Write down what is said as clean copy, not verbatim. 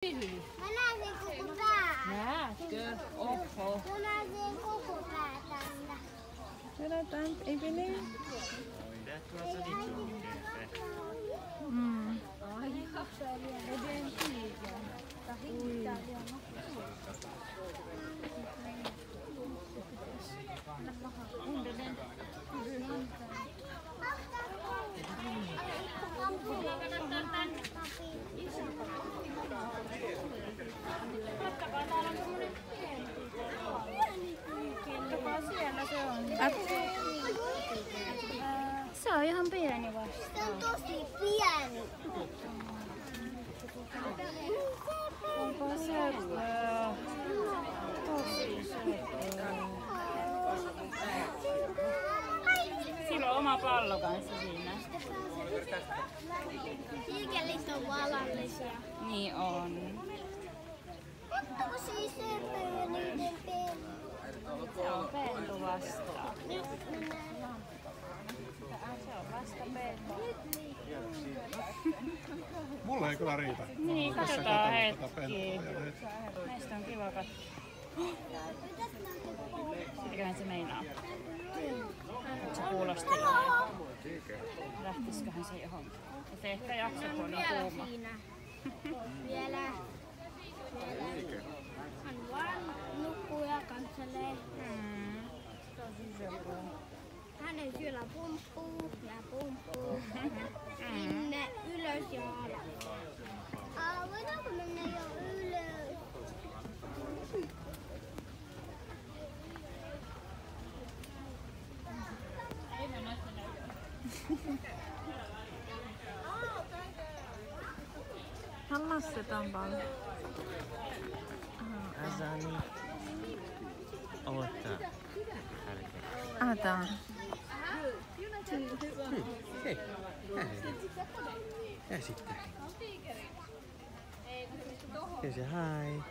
Mä näen koko pää. Näetkö? Oho. Mä näen koko pää tällä. Vedetään, eikö niin? Det var så lite olika. Ai, se on vielä veden piikä. Tahintaa vielä. Siellä se on. Se on ihan pieni vasta. Se on tosi pieni. Onpa söpöä. Tosi söpöä. Sillä on oma pallo kanssa siinä. Siikellit on valallisia. Niin on. Tosi söpöä niiden pentu. Se on pentu vasta. Nyt minä. Se on vasta pentu. Mulla ei kyllä riitä. Niin, Tässä katsotaan katsella tätä hetki. pentua ja nyt. Meistä on kiva katsoa. Mitäköhän se meinaa? Se kuulostelee. Lähtisiköhän se johonkin? Et ehkä jaksa, kun on Vielä kuuma. siinä. Vielä. Hän vaan nukkuu ja katselee. Tosi söpöä. Hänen kyllä pumppuu ja pumppuu. Sinne ylös ja alas. Voidaanko mennä jo ylös? Han lasketaan paljon. Azani. Odottaa. Ata. Hei. Ja sitten. Ja se hi.